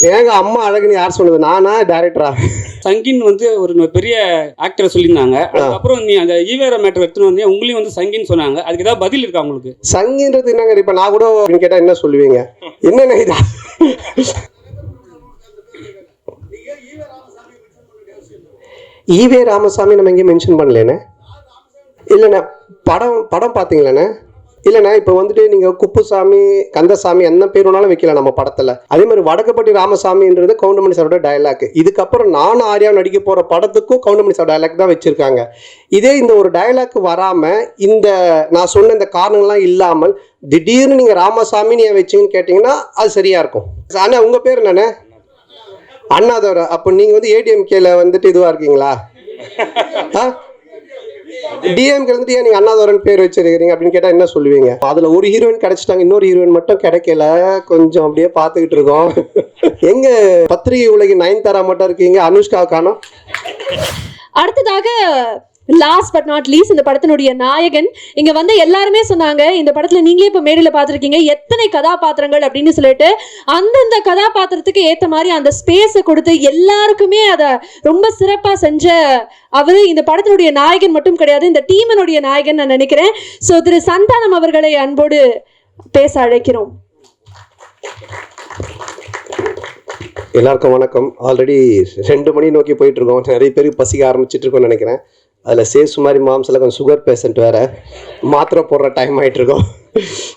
மேகா அம்மா அழகுன்னு யார் சொன்னது? நானா டைரக்டரா? சங்கின் வந்து ஒரு பெரிய ஆக்டரை சொல்லியிருந்தாங்க. அதுக்கப்புறம் நீ அந்த ஈவேரா மேட்டர் எடுத்துன்னு வந்து உங்களையும் வந்து சங்கின்னு சொன்னாங்க. அதுக்கு ஏதாவது பதில் இருக்கா உங்களுக்கு? சங்கின்றது என்னங்க? இப்ப நான் கூட கேட்டா என்ன சொல்லுவீங்க? என்னென்ன இதா? ஈவே ராமசாமி நம்ம எங்கேயும் மென்ஷன் பண்ணலண்ணே. இல்லைண்ணே, படம் பார்த்தீங்களாண்ணே? இல்லைண்ணா, இப்போ வந்துட்டு நீங்கள் குப்புசாமி, கந்தசாமி என்ன பேர் வேணாலும் வைக்கல நம்ம படத்தில். அதே மாதிரி வடக்கப்பட்டி ராமசாமின்றது கவுண்டமணி சாரோட டயலாக். இதுக்கப்புறம் நானும் ஆர்யா நடிக்க போகிற படத்துக்கும் கவுண்டமணி சார் டயலாக் தான் வச்சுருக்காங்க. இதே இந்த ஒரு டயலாக் வராமல், இந்த நான் சொன்ன இந்த காரணங்கள்லாம் இல்லாமல் திடீர்னு நீங்கள் ராமசாமின்னு ஏன் வச்சிங்கன்னு கேட்டிங்கன்னா அது சரியாக இருக்கும். அண்ணா உங்கள் பேர் என்னண்ணே? அண்ணாதவரா? அப்போ நீங்கள் வந்து ஏடிஎம்கேல வந்துட்டு இதுவாக இருக்கீங்களா? டிஎம்கே வந்துட்டு ஏன் நீங்கள் அண்ணாதவரன் பேர் வச்சிருக்கிறீங்க அப்படின்னு கேட்டால் என்ன சொல்லுவீங்க? அதில் ஒரு ஹீரோயின் கிடைச்சிட்டாங்க, இன்னொரு ஹீரோயின் மட்டும் கிடைக்கல. கொஞ்சம் அப்படியே பார்த்துக்கிட்டு இருக்கோம். எங்க பத்திரிகை உலகின் நயன்தாரா மட்டும் இருக்கீங்க, அனுஷ்கா காணோம். அடுத்ததாக லாஸ்ட் பட் நாட் லீஸ்ட் இந்த படத்தினுடைய நாயகன் இங்க வந்து எல்லாருமே சொன்னாங்க, இந்த படத்துல நீங்களே இப்ப மேடையில பாத்துருக்கீங்க எத்தனை கதாபாத்திரங்கள் அப்படின்னு சொல்லிட்டு, அந்தந்த கதாபாத்திரத்துக்கு ஏத்த மாதிரி அந்த ஸ்பேஸை கொடுத்து எல்லாருக்குமே அதை ரொம்ப சிறப்பா செஞ்ச அவரு இந்த படத்தினுடைய நாயகன் மட்டும் கிடையாது, இந்த டீமனுடைய நாயகன் நான் நினைக்கிறேன். ஸோ திரு சந்தானம் அவர்களை அன்போடு பேச அழைக்கிறோம். எல்லாருக்கும் வணக்கம். ஆல்ரெடி 2 மணி நோக்கி போயிட்டு இருக்கோம். நிறைய பேருக்கு பசிக்க ஆரம்பிச்சிட்டு இருக்கோம்னு நினைக்கிறேன். அதில் சேசுமாரி மாம்ஸில் கொஞ்சம் சுகர் பேஷண்ட் வேறு, மாத்திரை போடுற டைம் ஆகிட்டுருக்கோம்.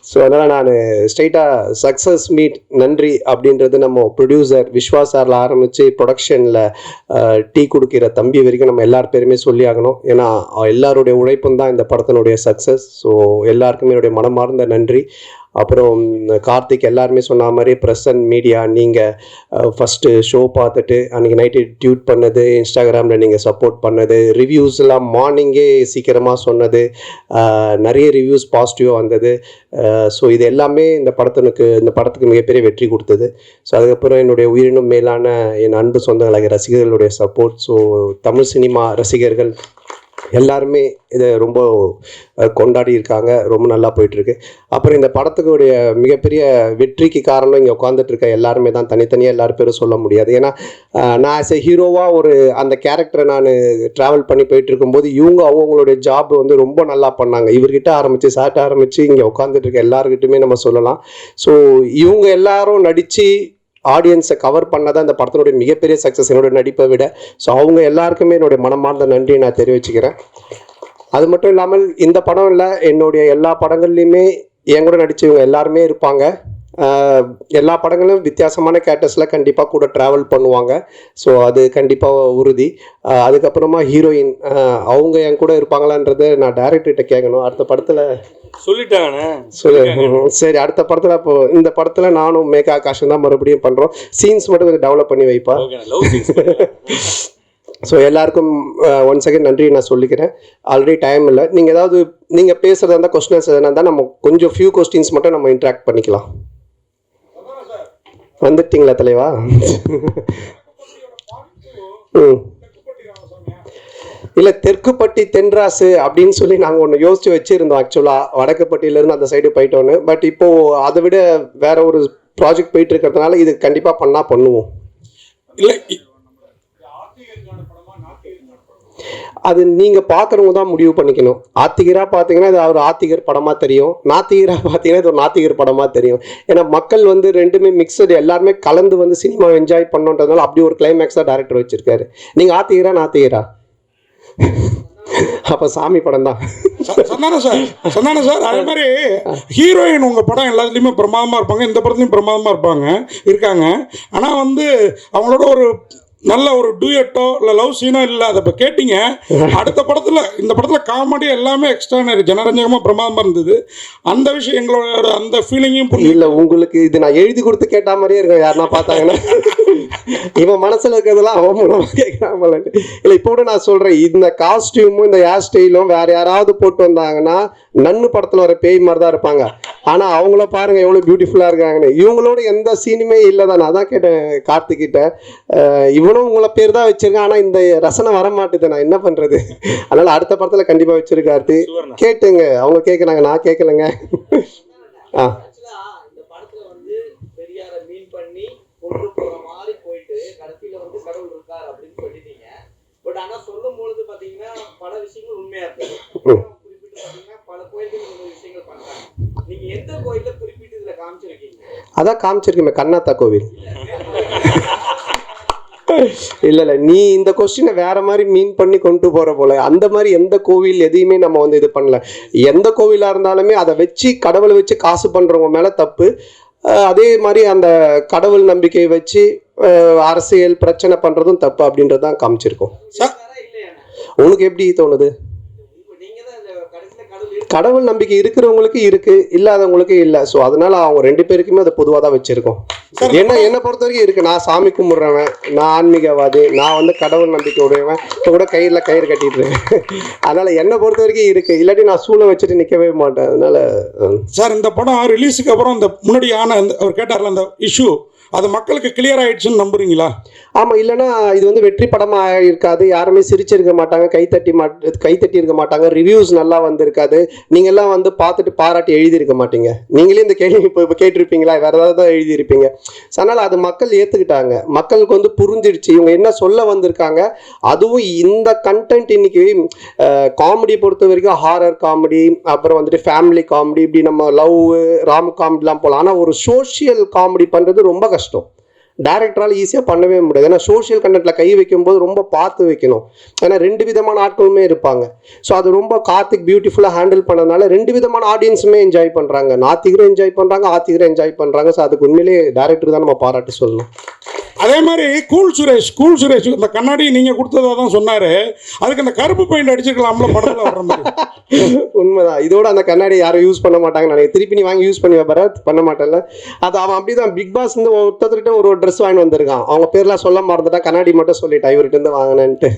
ஸோ அதனால் நான் ஸ்ட்ரைட்டாக சக்ஸஸ் மீட் நன்றி அப்படின்றது நம்ம ப்ரொடியூசர் விஸ்வாஸ் சாரில் ஆரம்பித்து ப்ரொடக்ஷனில் டீ கொடுக்கிற தம்பி வரைக்கும் நம்ம எல்லார் பேருமே சொல்லி ஆகணும். ஏன்னா எல்லாருடைய உழைப்பும் தான் இந்த படத்தினுடைய சக்ஸஸ். ஸோ எல்லாருக்குமே என்னுடைய மனமார்ந்த நன்றி. அப்புறம் கார்த்திக் எல்லாருமே சொன்ன மாதிரி ப்ரெஸ் அண்ட் மீடியா, நீங்கள் ஃபஸ்ட்டு ஷோ பார்த்துட்டு அன்றைக்கி நைட்டு டியூட் பண்ணது, இன்ஸ்டாகிராமில் நீங்கள் சப்போர்ட் பண்ணது, ரிவ்யூஸ்லாம் மார்னிங்கே சீக்கிரமாக சொன்னது, நிறைய ரிவ்யூஸ் பாசிட்டிவாக வந்தது. ஸோ இது எல்லாமே இந்த படத்துக்கு மிகப்பெரிய வெற்றி கொடுத்தது. ஸோ அதுக்கப்புறம் என்னுடைய உயிரினும் மேலான என் அன்பு சொந்தங்களாகிய ரசிகர்களுடைய சப்போர்ட். ஸோ தமிழ் சினிமா ரசிகர்கள் எல்லாருமே இதை ரொம்ப கொண்டாடி இருக்காங்க. ரொம்ப நல்லா போயிட்டுருக்கு. அப்புறம் இந்த படத்துக்குடைய மிகப்பெரிய வெற்றிக்கு காரணம் இங்கே உட்காந்துட்டு இருக்க எல்லாருமே தான். தனித்தனியாக எல்லாரும் பேரும் சொல்ல முடியாது. ஏன்னா நான் ஆஸ் எ ஹீரோவாக அந்த கேரக்டரை நான் ட்ராவல் பண்ணி போயிட்டு இருக்கும்போது இவங்க அவங்களுடைய ஜாப் வந்து ரொம்ப நல்லா பண்ணாங்க. இவர்கிட்ட ஆரம்பித்து சார்ட்ட ஆரம்பித்து இங்கே உட்காந்துட்டு இருக்க எல்லாருக்கிட்டுமே நம்ம சொல்லலாம். ஸோ இவங்க எல்லாரும் நடித்து ஆடியன்ஸை கவர் பண்ணதான் இந்த படத்தினுடைய மிகப்பெரிய சக்ஸஸ், என்னோடய நடிப்பை விட. ஸோ அவங்க எல்லாருக்குமே என்னுடைய மனமார்ந்த நன்றியை நான் தெரிவிச்சுக்கிறேன். அது மட்டும் இல்லாமல் இந்த படம் இல்லை, என்னுடைய எல்லா படங்கள்லையுமே என் கூட நடித்தவங்க எல்லாருமே இருப்பாங்க. எல்லா படங்களும் வித்தியாசமான கேரக்டர்ஸில் கண்டிப்பாக கூட ட்ராவல் பண்ணுவாங்க. ஸோ அது கண்டிப்பாக உறுதி. அதுக்கப்புறமா ஹீரோயின் அவங்க என் கூட இருப்பாங்களான்றதை நான் டைரக்டர்கிட்ட கேட்கணும். அடுத்த படத்தில் சொல்லிட்டாங்கண்ணே. சரி, அடுத்த படத்தில் இப்போ இந்த படத்தில் நானும் மேகா ஆகாஷும் தான் மறுபடியும் பண்ணுறோம். சீன்ஸ் மட்டும் கொஞ்சம் டெவலப் பண்ணி வைப்பா. ஸோ எல்லாருக்கும் ஒன் செகண்ட் நன்றி நான் சொல்லிக்கிறேன். ஆல்ரெடி டைம் இல்லை. நீங்கள் பேசுகிறதா இருந்தால் கொஸ்டின்ஸ் எதனா இருந்தால் நம்ம கொஞ்சம் ஃபியூ கொஸ்டின்ஸ் மட்டும் நம்ம இன்ட்ராக்ட் பண்ணிக்கலாம். வந்துட்டீங்களா தலைவா? இல்லை, தெற்குப்பட்டி தென்ராசு அப்படின்னு சொல்லி நாங்கள் ஒன்று யோசித்து வச்சுருந்தோம். ஆக்சுவலாக வடக்குப்பட்டியிலேருந்து அந்த சைடு போயிட்டோன்னு. பட் இப்போது அதை விட வேற ஒரு ப்ராஜெக்ட் போயிட்டு இருக்கிறதுனால இது கண்டிப்பாக பண்ணுவோம். இல்லை, அது நீங்கள் பார்க்குறவங்க தான் முடிவு பண்ணிக்கணும். ஆத்திகராக பார்த்தீங்கன்னா இது ஒரு ஆத்திகர் படமாக தெரியும், நாத்திகராக பார்த்தீங்கன்னா இது ஒரு நாத்திகர் படமாக தெரியும். ஏன்னா மக்கள் வந்து ரெண்டுமே மிக்சடு, எல்லாருமே கலந்து வந்து சினிமா என்ஜாய் பண்ணுன்றதுனால அப்படி ஒரு கிளைமேக்ஸாக டைரக்டர் வச்சுருக்காரு. நீங்கள் ஆத்திகரா நாத்திகரா? அப்போ சாமி படம் தான். சந்தானம் சார் அதே மாதிரி ஹீரோயின் உங்கள் படம் எல்லாத்துலேயுமே பிரமாதமாக இருப்பாங்க, இந்த படத்துலையும் பிரமாதமாக இருக்காங்க. ஆனால் வந்து அவங்களோட ஒரு நல்ல ஒரு டூயட்டோ இல்லை லவ் சீனோ இல்லை. அதை இப்போ கேட்டிங்க. அடுத்த படத்தில் இந்த படத்தில் காமெடி எல்லாமே எக்ஸ்ட்ரானரி ஜனரஞ்சகமாக பிரமாதமாக இருந்தது. அந்த விஷயம் எங்களோட அந்த ஃபீலிங்கையும் இல்லை. உங்களுக்கு இது நான் எழுதி கொடுத்து கேட்ட மாதிரியே இருக்கும். யாருன்னா பார்த்தாங்கன்னா இவன் மனசில் இருக்கிறதெல்லாம் அவன் மூலமாக கேட்குறாமலன்ட்டு. இல்லை, இப்போ கூட நான் சொல்கிறேன், இந்த காஸ்டியூமும் இந்த ஹேர் ஸ்டைலும் வேறு யாராவது போட்டு வந்தாங்கன்னா நன்னு படத்தில் வர பேய் மாதிரி தான் இருப்பாங்க. ஆனால் அவங்கள பாருங்கள் எவ்வளோ பியூட்டிஃபுல்லாக இருக்காங்கன்னு. இவங்களோட எந்த சீனுமே இல்லை தான். நான் தான் கேட்டேன் கார்த்திகிட்ட, இவனும் உங்களை பேர் தான் வச்சிருக்கேன், ஆனால் இந்த ரசனை வர மாட்டுது, நான் என்ன பண்ணுறது? அதனால் அடுத்த படத்தில் கண்டிப்பாக வச்சிருக்காரு. கேட்டுங்க, அவங்க கேட்குறாங்க, நான் கேட்கலைங்க. பண்ணி கொண்டு போற மாதிரி போயிட்டு கடைசியில வந்து கடவுள் இருக்கார் அப்படின்னு சொல்லிட்டீங்க. பட் ஆனா சொல்லும் பொழுது பாத்தீங்கன்னா பல விஷயங்கள் உண்மையா இருக்கு. குறிப்பிட்டு பாத்தீங்கன்னா பல கோயில்கள் இந்த விஷயங்கள் பண்றாங்க. நீங்க எந்த கோயில குறிப்பிட்டு இதுல காமிச்சிருக்கீங்க? அதான் காமிச்சிருக்கேன், கண்ணாத்தா கோவில். இல்ல நீ இந்த கொஸ்டினை வேற மாதிரி மீன் பண்ணி கொண்டு போற போல. அந்த மாதிரி எந்த கோவில் எதையுமே நம்ம வந்து இது பண்ணல. எந்த கோவிலா இருந்தாலுமே அதை வச்சு கடவுளை வச்சு காசு பண்றவங்க மேல தப்பு. அதே மாதிரி அந்த கடவுள் நம்பிக்கையை வச்சு அரசியல் பிரச்சனை பண்றதும் தப்பு அப்படின்றதான் காமிச்சிருக்கோம். உனக்கு எப்படி தோணுது? கடவுள் நம்பிக்கை இருக்கிறவங்களுக்கு இருக்கு, இல்லாதவங்களுக்கு இல்லை. ஸோ அதனால அவங்க ரெண்டு பேருக்குமே அதை பொதுவாக தான் வச்சிருக்கோம். என்னை பொறுத்த வரைக்கும் இருக்கு. நான் சாமி கும்பிட்றவன், நான் ஆன்மீகவாதி, நான் வந்து கடவுள் நம்பிக்கை உடையவன். இப்போ கூட கயிறில் கயிறு கட்டிட்டு இருக்கேன். அதனால என்னை பொறுத்த வரைக்கும் இருக்கு. இல்லாட்டி நான் சூளை வச்சுட்டு நிற்கவே மாட்டேன். அதனால சார் இந்த படம் ரிலீஸுக்கு அப்புறம் இந்த முன்னாடி அவர் கேட்டார்ல அந்த இஷ்யூ அது மக்களுக்கு கிளியர் ஆயிடுச்சுன்னு நம்புறீங்களா? ஆமாம், இல்லைன்னா இது வந்து வெற்றி படமாக இருக்காது. யாருமே சிரிச்சிருக்க மாட்டாங்க, கைத்தட்டி இருக்க மாட்டாங்க, ரிவ்யூஸ் நல்லா வந்திருக்காது. நீங்கள்லாம் வந்து பார்த்துட்டு பாராட்டி எழுதியிருக்க மாட்டீங்க. நீங்களே இந்த கேள்வி இப்போ கேட்டிருப்பீங்களா, வேறு ஏதாவது தான் எழுதியிருப்பீங்க. அதனால் அது மக்கள் ஏற்றுக்கிட்டாங்க. மக்களுக்கு வந்து புரிஞ்சிடுச்சு இவங்க என்ன சொல்ல வந்திருக்காங்க. அதுவும் இந்த கண்டென்ட் இன்னைக்கு காமெடி பொறுத்த வரைக்கும் ஹாரர் காமெடி, அப்புறம் வந்துட்டு ஃபேமிலி காமெடி, இப்படி நம்ம லவ் ராம் காமெடிலாம் போகலாம். ஆனால் ஒரு சோஷியல் காமெடி பண்ணுறது ரொம்ப கஷ்டம். டைரக்டரால் ஈஸியாக பண்ணவே முடியாது. ஏன்னா சோஷியல் கண்டென்ட்ல கை வைக்கும்போது ரொம்ப பார்த்து வைக்கணும். ஏன்னா ரெண்டு விதமான ஆட்களுமே இருப்பாங்க. ஸோ அது ரொம்ப கார்த்திக் பியூட்டிஃபுல்லாக ஹேண்டில் பண்ணதுனால ரெண்டு விதமான ஆடியன்ஸுமே என்ஜாய் பண்ணுறாங்க. நாத்திகரும் என்ஜாய் பண்ணுறாங்க, ஆத்திகரும் என்ஜாய் பண்ணுறாங்க. ஸோ அதுக்கு உண்மையிலேயே டைரக்டர் தான் நம்ம பாராட்டி சொல்லணும். அதே மாதிரி கூல் சுரேஷ் இந்த கண்ணாடி நீங்கள் கொடுத்ததா தான் சொன்னார். அதுக்கு அந்த கருப்பு பெயிண்ட் அடிச்சிருக்கலாம்ல படத்தில் வர்ற மாதிரி. உண்மைதான். இதோட அந்த கண்ணாடி யாரும் யூஸ் பண்ண மாட்டாங்க. நான் திருப்பி நீ வாங்கி யூஸ் பண்ணி வைப்பற பண்ண மாட்டேன்ல. அது அவன் அப்படிதான். பிக் பாஸ் வந்து ஒருத்தர்கிட்ட ஒரு ட்ரெஸ் வாங்கி வந்திருக்கான். அவங்க பேர்லாம் சொல்ல மறந்துட்டா, கண்ணாடி மட்டும் சொல்லிட்டான் இவர்கிட்ட இருந்து வாங்கினேன்ட்டு.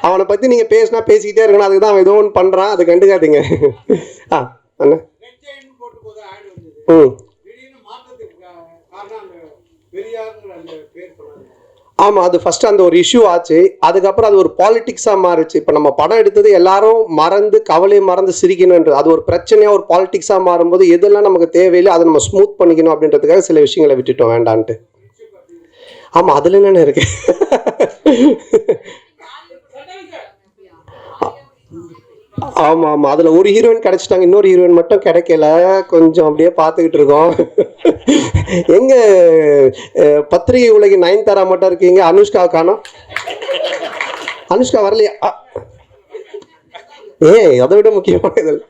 அவனை பற்றி நீங்கள் பேசிக்கிட்டே இருக்கணும். அதுக்கு தான் அவன் ஏதோ ஒன்று பண்ணுறான், அதை கண்டுக்காதீங்க. அண்ணா ஆமாம், அது ஃபர்ஸ்ட் அந்த ஒரு இஷ்யூ ஆச்சு. அதுக்கப்புறம் அது ஒரு பாலிடிக்ஸாக மாறிச்சு. இப்போ நம்ம படம் எடுத்தது எல்லாரும் மறந்து கவலையை மறந்து சிரிக்கணுன்றது அது ஒரு பிரச்சனையாக ஒரு பாலிடிக்ஸாக மாறும்போது எதெல்லாம் நமக்கு தேவையில்லை அதை நம்ம ஸ்மூத் பண்ணிக்கணும் அப்படின்றதுக்காக சில விஷயங்களை விட்டுட்டோம் வேண்டான்ட்டு. ஆமாம், அதில் என்னென்ன இருக்கு. ஆமாம், அதில் ஒரு ஹீரோயின் கிடைச்சிட்டாங்க, இன்னொரு ஹீரோயின் மட்டும் கிடைக்கல. கொஞ்சம் அப்படியே பார்த்துக்கிட்டு இருக்கோம். எங்க பத்திரிகை உலகி நயன்தாரா மட்டும் இருக்கீங்க, அனுஷ்கா காணோம். அனுஷ்கா வரலையா? அதை விட முக்கியமான இதில்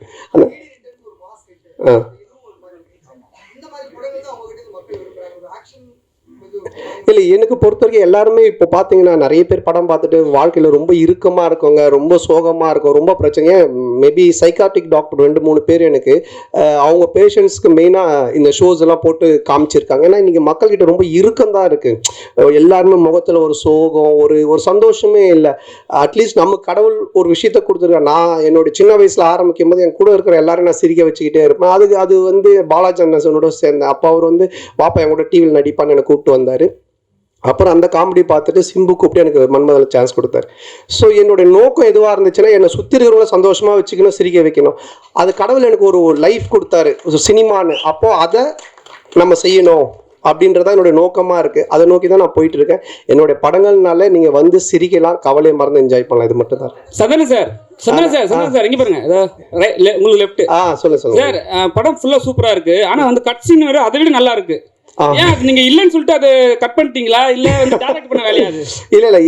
இல்லை, எனக்கு பொறுத்த வரைக்கும் எல்லாருமே இப்போ பார்த்தீங்கன்னா நிறைய பேர் படம் பார்த்துட்டு வாழ்க்கையில் ரொம்ப இறுக்கமாக இருக்கவங்க, ரொம்ப சோகமாக இருக்கும், ரொம்ப பிரச்சனையே. மேபி சைக்காட்டிக் டாக்டர் 2-3 பேர் எனக்கு அவங்க பேஷண்ட்ஸ்க்கு மெயினாக இந்த ஷோஸ் எல்லாம் போட்டு காமிச்சிருக்காங்க. ஏன்னா இன்றைக்கி மக்கள்கிட்ட ரொம்ப இறுக்கம் தான் இருக்குது. எல்லாருமே முகத்தில் ஒரு சோகம், ஒரு சந்தோஷமே இல்லை. அட்லீஸ்ட் நம்ம கடவுள் ஒரு விஷயத்த கொடுத்துருக்கேன். நான் என்னோட சின்ன வயசில் ஆரம்பிக்கும் போது என் கூட இருக்கிற எல்லாரும் நான் சிரிக்க வச்சுக்கிட்டே இருப்பேன். அது வந்து பாலாஜி அண்ணனோட சேர்ந்தேன். அப்போ அவர் வந்து பாப்பா என் கூட டிவியில் நடிப்பான்னு என்னை கூப்பிட்டு வந்தார். அப்புறம் அந்த காமெடி பார்த்துட்டு சிம்பு கூப்பிட்டு எனக்கு மன்மதில் சான்ஸ் கொடுத்தாரு. ஸோ என்னோட நோக்கம் எதுவாக இருந்துச்சுன்னா என்னை சுற்றி இருக்கிறவங்கள சந்தோஷமாக வச்சுக்கணும், சிரிக்க வைக்கணும். அது கடவுள் எனக்கு ஒரு லைஃப் கொடுத்தாரு சினிமான்னு. அப்போது அதை நம்ம செய்யணும் அப்படின்றதான் என்னோட நோக்கமாக இருக்குது. அதை நோக்கி தான் நான் போயிட்டு இருக்கேன். என்னுடைய படங்கள்னால நீங்கள் வந்து சிரிக்கலாம், கவலையை மறந்து என்ஜாய் பண்ணலாம். இது மட்டும் தான். சதன சார் இங்கே பாருங்க, உங்களுக்கு லெஃப்ட். சொல்லுங்க சார். படம் ஃபுல்லாக சூப்பராக இருக்கு. ஆனால் வந்து கட் சீன் வேறு அதை விட நல்லா இருக்கு. ஏன் நீங்க இல்லன்னு சொல்லிட்டு அது கட் பண்ணிட்டீங்களா, இல்ல வந்து டைரக்ட் பண்ண வேலையா? அது இல்ல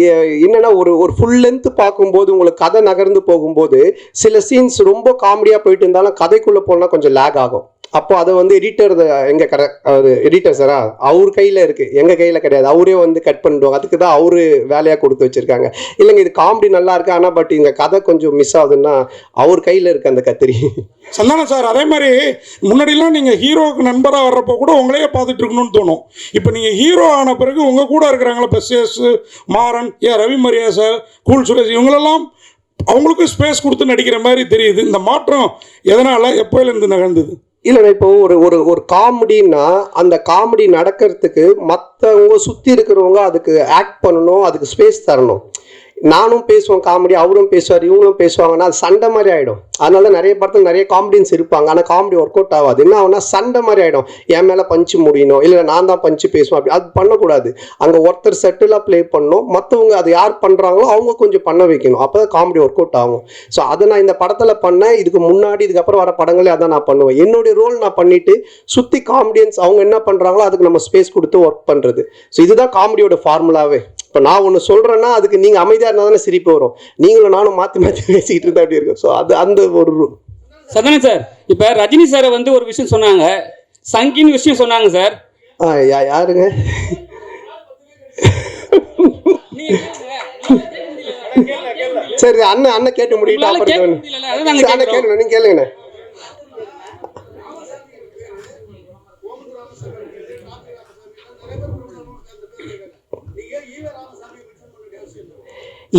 என்னன்னா ஒரு ஃபுல் லென்த் பார்க்கும்போது உங்களுக்கு கதை நகர்ந்து போகும்போது சில சீன்ஸ் ரொம்ப காமெடியா போயிட்டு இருந்தாலும் கதைக்குள்ள போனா கொஞ்சம் லேக் ஆகும். அப்போ அதை வந்து எடிட்டர் எங்க எடிட்டர் சாரா அவர் கையில் இருக்குது, எங்கள் கையில் கிடையாது. அவரே வந்து கட் பண்ணிடுவாங்க. அதுக்கு தான் அவரு வேலையாக கொடுத்து வச்சுருக்காங்க. இல்லைங்க இது காமெடி நல்லா இருக்கு, ஆனால் பட் இந்த கதை கொஞ்சம் மிஸ் ஆகுதுன்னா அவர் கையில் இருக்குது அந்த கத்திரி. சந்தானம் சார், அதே மாதிரி முன்னாடிலாம் நீங்கள் ஹீரோவுக்கு நண்பராக வர்றப்போ கூட உங்களையே பார்த்துட்டு இருக்கணும்னு தோணும். இப்போ நீங்கள் ஹீரோ ஆன பிறகு உங்கள் கூட இருக்கிறாங்களா பெஸ்ஸஸ், மாறன், ரவி மரியா சார், கூல் சுரேஷ், இவங்களெல்லாம் அவங்களுக்கும் ஸ்பேஸ் கொடுத்து நடிக்கிற மாதிரி தெரியுது. இந்த மாற்றம் எதனால் எப்போலேருந்து நிகழ்ந்தது? இல்லைண்ணா, இப்போ ஒரு காமெடின்னா அந்த காமெடி நடக்கிறதுக்கு மற்றவங்க சுற்றி இருக்கிறவங்க அதுக்கு ஆக்ட் பண்ணணும், அதுக்கு ஸ்பேஸ் தரணும். நானும் பேசுவேன் காமெடி, அவரும் பேசுவார், இவங்களும் பேசுவாங்கன்னா அது சண்டை மாதிரி ஆகிடும். அதனால நிறைய படத்தில் நிறைய காமெடியன்ஸ் இருப்பாங்க, ஆனால் காமெடி ஒர்க் அவுட் ஆகாது. என்ன ஆகுனா சண்டை மாதிரி ஆகிடும். என் மேலே பஞ்சு முடியணும், இல்லை நான் தான் பஞ்சு பேசுவேன், அப்படி அது பண்ணக்கூடாது. அங்கே ஒருத்தர் செட்டிலாக ப்ளே பண்ணணும், மற்றவங்க அது யார் பண்ணுறாங்களோ அவங்க கொஞ்சம் பண்ண வைக்கணும், அப்போ தான் காமெடி ஒர்க் அவுட் ஆகும். ஸோ அதை நான் இந்த படத்தில் பண்ணேன். இதுக்கு முன்னாடி இதுக்கப்புறம் வர படங்களே அதான் நான் பண்ணுவேன். என்னுடைய ரோல் நான் பண்ணிவிட்டு சுற்றி காமெடியன்ஸ் அவங்க என்ன பண்ணுறாங்களோ அதுக்கு நம்ம ஸ்பேஸ் கொடுத்து ஒர்க் பண்ணுறது. ஸோ இதுதான் காமெடியோட ஃபார்முலாவே. இப்போ நான் ஒன்று சொல்கிறேன்னா அதுக்கு நீங்கள் அமைதியாக இருந்தால் தானே சிரிப்பு வரும். நீங்களும் நானும் மாற்றி மாற்றி பேசிக்கிட்டு இருந்தால் அப்படி இருக்கும். ஸோ அது அந்த ஒரு சதானே சார், இப்போ ரஜினி சாரை வந்து ஒரு விஷயம் சொன்னாங்க, சங்கின்னு விஷயம் சொன்னாங்க சார். யாருங்க? சரி அண்ணன் கேட்டு முடியிட்டு அண்ணன் கேளுங்க, நீங்கள் கேளுங்கண்ணே.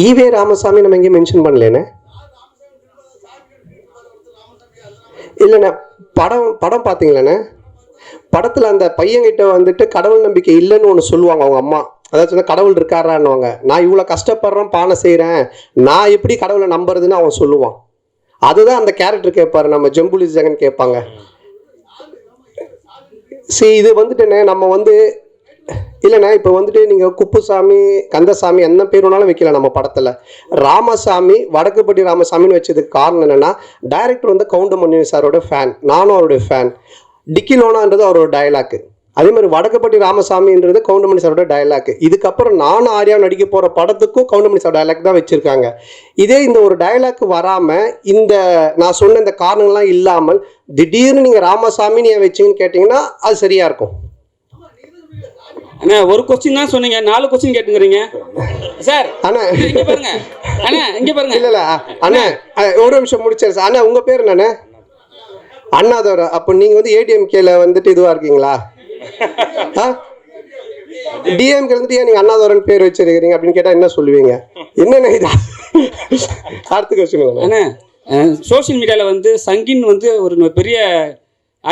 ஈவே ராமசாமி நம்ம எங்கேயும் மென்ஷன் பண்ணலேண்ணே. இல்லைண்ணே, படம் பார்த்தீங்களாண்ணே? படத்தில் அந்த பையன்கிட்ட வந்துட்டு கடவுள் நம்பிக்கை இல்லைன்னு ஒன்று சொல்லுவாங்க அவங்க அம்மா. அதாவது கடவுள் இருக்காரான்னுவாங்க. நான் இவ்வளோ கஷ்டப்படுறேன், பானை செய்கிறேன், நான் எப்படி கடவுளை நம்புறதுன்னு அவன் சொல்லுவான். அதுதான் அந்த கேரக்டர் கேட்பாரு, நம்ம ஜம்புலி ஜெகன் கேட்பாங்க. சரி, இது வந்துட்டுண்ணே நம்ம வந்து இல்லைண்ணா, இப்போ வந்துட்டு நீங்கள் குப்புசாமி, கந்தசாமி என்ன பேர் வேணாலும் வைக்கல. நம்ம படத்தில் ராமசாமி, வடக்குப்பட்டி ராமசாமின்னு வச்சதுக்கு காரணம் என்னென்னா, டைரக்டர் வந்து கவுண்டமணி சாரோட ஃபேன், நானும் அவருடைய ஃபேன். டிக்கிலோனான்றது அவரோட டயலாக்கு. அதே மாதிரி வடக்குப்பட்டி ராமசாமின்றது கவுண்டமணி சாரோட டயலாக்கு. இதுக்கப்புறம் நானும் ஆர்யாவும் நடிக்க போகிற படத்துக்கும் கவுண்டமணி சார் டயலாக் தான் வச்சுருக்காங்க. இதே இந்த ஒரு டயலாக் வராமல், இந்த நான் சொன்ன இந்த காரணங்கள்லாம் இல்லாமல் திடீர்னு நீங்கள் ராமசாமின்னு ஏன் வச்சிங்கன்னு கேட்டிங்கன்னா அது சரியாக இருக்கும். அண்ணா ஒரு கொஸ்டின் தான் சொன்னீங்க, 4 கொஸ்டின் கேட்டுக்கிறீங்க சார். அண்ணா இங்க பாருங்க, அண்ணா இங்க பாருங்க. இல்ல அண்ணா ஒரு நிமிஷம் முடிச்சாரு சார். அண்ணா உங்க பேர் என்னண்ணே? அண்ணாதோர. அப்போ நீங்க வந்து ஏடிஎம்கேல வந்துட்டு இதுவா இருக்கீங்களா? டிஎம்கே வந்துட்டு ஏன் நீங்க அண்ணாதோரன் பேர் வச்சிருக்கீங்க அப்படின்னு கேட்டா என்ன சொல்லுவீங்க? என்னண்ணே இது? அடுத்த கொஸ்டின். அண்ணா சோசியல் மீடியாவில் வந்து சங்கின் வந்து ஒரு பெரிய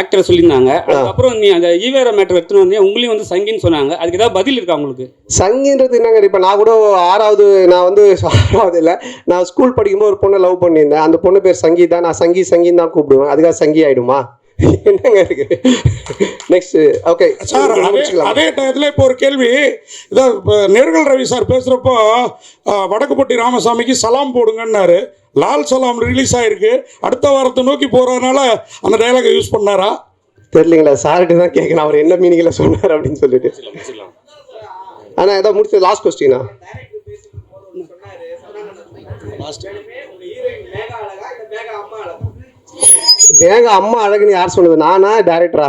ஆக்டரை சொல்லியிருந்தாங்க. அதுக்கப்புறம் நீ அந்த ஈவேரா மேட்டர் எடுத்துன்னு வந்து உங்களையும் வந்து சங்கின்னு சொன்னாங்க. அதுக்கு ஏதாவது பதில் இருக்கா உங்களுக்கு? சங்கின்றது என்னங்க? இப்போ நான் கூட 6வது, நான் வந்து 6வது இல்லை, நான் ஸ்கூல் படிக்கும்போது ஒரு பொண்ணை லவ் பண்ணியிருந்தேன். அந்த பொண்ணு பேர் சங்கீதா. நான் சங்கின்னு தான் கூப்பிடுவேன். அதுக்காக சங்கி ஆகிடுமா? என்னங்க இருக்கு? நெக்ஸ்ட். ஓகே சார், அதே டயத்தில் இப்போ ஒரு கேள்வி. இதான் இப்போ நேர்கள் ரவி சார் பேசுகிறப்போ வடக்குப்பட்டி ராமசாமிக்கு சலாம் போடுங்கன்னாரு. லால் சலாம் ரிலீஸ் ஆகிருக்கு, அடுத்த வாரத்தை நோக்கி போகிறதுனால அந்த டைலாகை யூஸ் பண்ணாரா தெரியலீங்களா? சார்கிட்ட தான் கேட்கணும் அவர் என்ன மீனிங்கில் சொன்னார் அப்படின்னு சொல்லிட்டு. ஆனால் ஏதாவது முடிச்சது லாஸ்ட் கொஸ்டினா? மேகா அம்மா அழகுன்னு யார் சொன்னது? நானா டைரக்டரா?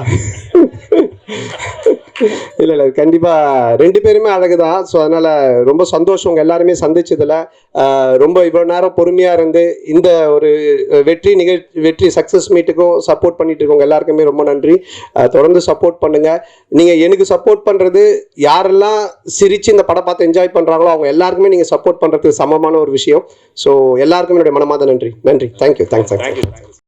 இல்லை கண்டிப்பாக 2 பேருமே அழகு தான். ஸோ அதனால் ரொம்ப சந்தோஷம் உங்கள் எல்லாருமே சந்திச்சதில். ரொம்ப இவ்வளோ நேரம் பொறுமையாக இருந்து இந்த ஒரு வெற்றி சக்ஸஸ் மீட்டுக்கும் சப்போர்ட் பண்ணிட்டு இருக்கவங்க எல்லாருக்குமே ரொம்ப நன்றி. தொடர்ந்து சப்போர்ட் பண்ணுங்கள். நீங்கள் எனக்கு சப்போர்ட் பண்ணுறது, யாரெல்லாம் சிரித்து இந்த படம் பார்த்து என்ஜாய் பண்ணுறாங்களோ அவங்க எல்லாருக்குமே நீங்கள் சப்போர்ட் பண்ணுறதுக்கு சமமான ஒரு விஷயம். ஸோ எல்லாருக்குமே என்னுடைய மனமார்ந்த நன்றி. தேங்க்யூ. தேங்க்ஸ்.